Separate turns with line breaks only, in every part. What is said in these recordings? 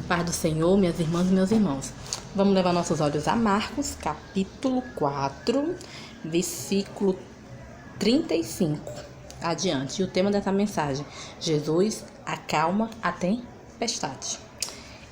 Paz do Senhor, minhas irmãs e meus irmãos. Vamos levar nossos olhos a Marcos, capítulo 4, versículo 35 adiante. E o tema dessa mensagem: Jesus acalma a tempestade.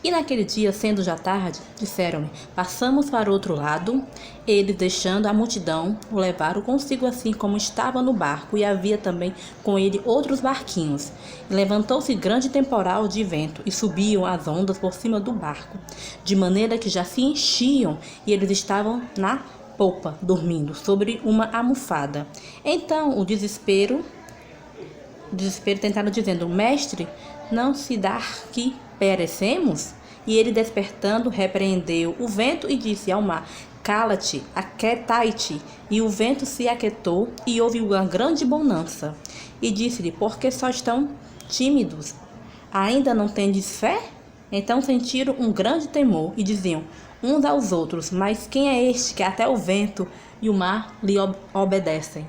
E naquele dia, sendo já tarde, disseram-lhe: passamos para o outro lado. Ele, deixando a multidão, o levaram consigo assim como estava no barco, e havia também com ele outros barquinhos. E levantou-se grande temporal de vento, e subiam as ondas por cima do barco, de maneira que já se enchiam, e eles estavam na popa, dormindo sobre uma almofada. Então o desespero tentaram, dizendo: Mestre, não se dá que perecemos? E ele, despertando, repreendeu o vento e disse ao mar: Cala-te, aquietai-te. E o vento se aquietou, e houve uma grande bonança. E disse-lhe: Por que só estão tímidos? Ainda não tendes fé? Então sentiram um grande temor e diziam uns aos outros: Mas quem é este que até o vento e o mar lhe obedecem?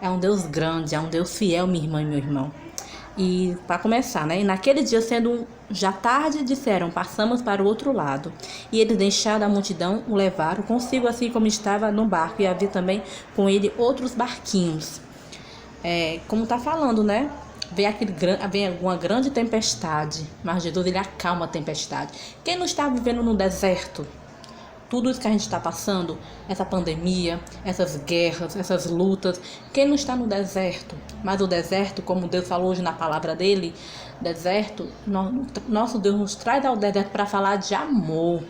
É um Deus grande, é um Deus fiel, minha irmã e meu irmão. E para começar, né? E naquele dia, sendo já tarde, disseram: passamos para o outro lado. E eles, deixando a multidão, o levaram consigo assim como estava no barco, e havia também com ele outros barquinhos. Como está falando, né? Vem uma grande tempestade, mas Jesus, ele acalma a tempestade. Quem não está vivendo no deserto? Tudo isso que a gente está passando, essa pandemia, essas guerras, essas lutas, quem não está no deserto? Mas o deserto, como Deus falou hoje na palavra dele, nosso Deus nos traz ao deserto para falar de amor,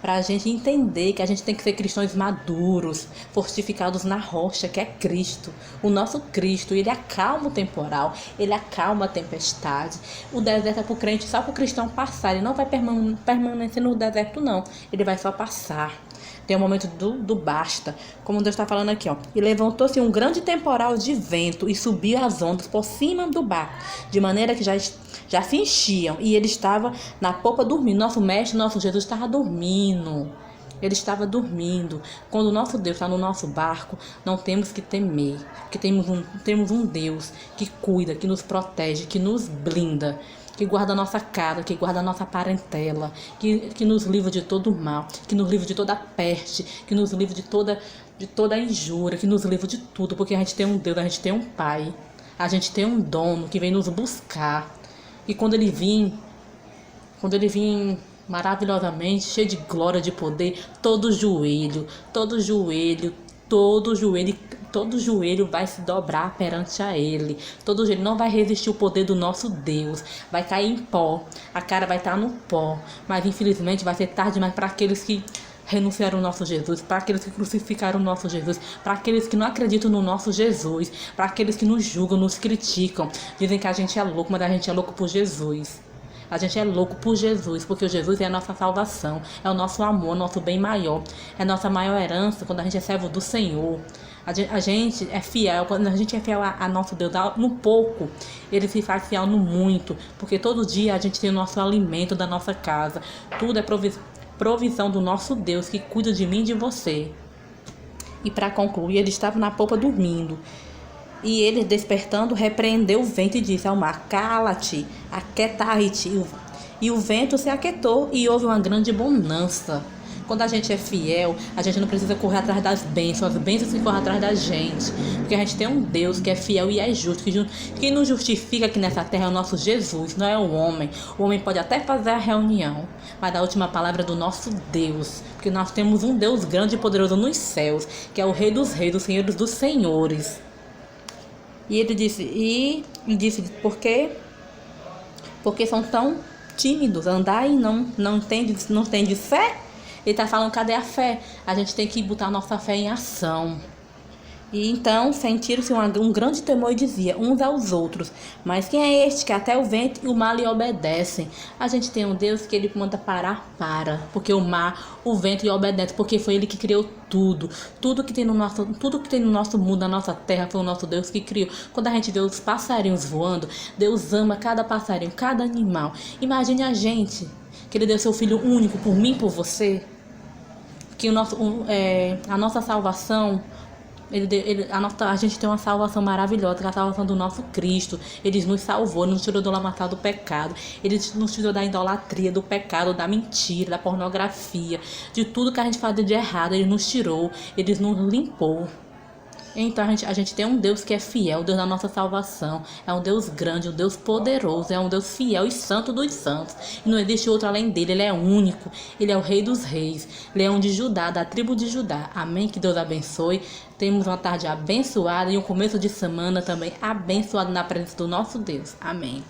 para a gente entender que a gente tem que ser cristãos maduros, fortificados na rocha, que é Cristo. O nosso Cristo, ele acalma o temporal, ele acalma a tempestade. O deserto é para o crente, só para o cristão passar. Ele não vai permanecer no deserto, não. Ele vai só passar. Tem um momento do basta, como Deus está falando aqui, ó. E levantou-se um grande temporal de vento e subiu as ondas por cima do barco, de maneira que já se enchiam, e ele estava na popa dormindo. Nosso mestre, nosso Jesus estava dormindo. Ele estava dormindo. Quando o nosso Deus está no nosso barco, não temos que temer, porque temos um Deus que cuida, que nos protege, que nos blinda, que guarda a nossa casa, que guarda a nossa parentela, que nos livra de todo o mal, que nos livra de toda peste, que nos livra de toda injúria, que nos livra de tudo, porque a gente tem um Deus, a gente tem um Pai, a gente tem um dono que vem nos buscar. E quando ele vir maravilhosamente, cheio de glória, de poder, todo joelho vai se dobrar perante a ele. Todo joelho não vai resistir o poder do nosso Deus. Vai cair em pó, a cara vai estar no pó. Mas infelizmente vai ser tarde demais para aqueles que renunciaram ao nosso Jesus, para aqueles que crucificaram o nosso Jesus, para aqueles que não acreditam no nosso Jesus, para aqueles que nos julgam, nos criticam, dizem que a gente é louco, mas a gente é louco por Jesus. A gente é louco por Jesus, porque o Jesus é a nossa salvação, é o nosso amor, nosso bem maior, é a nossa maior herança quando a gente é servo do Senhor. A gente é fiel, quando a gente é fiel a nosso Deus no pouco, ele se faz fiel no muito, porque todo dia a gente tem o nosso alimento da nossa casa, tudo é provisão do nosso Deus que cuida de mim e de você. E para concluir, ele estava na popa dormindo. E ele, despertando, repreendeu o vento e disse ao mar: Cala-te, aquietai-te. E o vento se aquietou e houve uma grande bonança. Quando a gente é fiel, a gente não precisa correr atrás das bênçãos, as bênçãos que correm atrás da gente. Porque a gente tem um Deus que é fiel e é justo. Quem nos justifica aqui nessa terra é o nosso Jesus, não é o homem. O homem pode até fazer a reunião, mas a última palavra é do nosso Deus. Porque nós temos um Deus grande e poderoso nos céus, que é o Rei dos Reis, dos Senhores dos Senhores. E ele disse, por quê? Porque são tão tímidos, andar e não tem fé? Ele está falando, cadê a fé? A gente tem que botar a nossa fé em ação. E então sentiram-se um grande temor e dizia uns aos outros: Mas quem é este que até o vento e o mar lhe obedecem? A gente tem um Deus que ele manda parar, porque o mar, o vento lhe obedece, porque foi ele que criou tudo. Tudo que tem no nosso mundo, na nossa terra, foi o nosso Deus que criou. Quando a gente vê os passarinhos voando, Deus ama cada passarinho, cada animal. Imagine a gente, que ele deu seu filho único por mim e por você, que a nossa salvação A gente tem uma salvação maravilhosa, que é a salvação do nosso Cristo. Ele nos salvou, nos tirou do lamaçal do pecado. Ele nos tirou da idolatria, do pecado, da mentira, da pornografia, de tudo que a gente fazia de errado. Ele nos tirou, ele nos limpou. Então a gente tem um Deus que é fiel, o Deus da nossa salvação. É um Deus grande, um Deus poderoso, é um Deus fiel e santo dos santos. E não existe outro além dele, ele é único. Ele é o Rei dos Reis, Leão de Judá, da tribo de Judá. Amém? Que Deus abençoe. Temos uma tarde abençoada e um começo de semana também abençoado na presença do nosso Deus. Amém.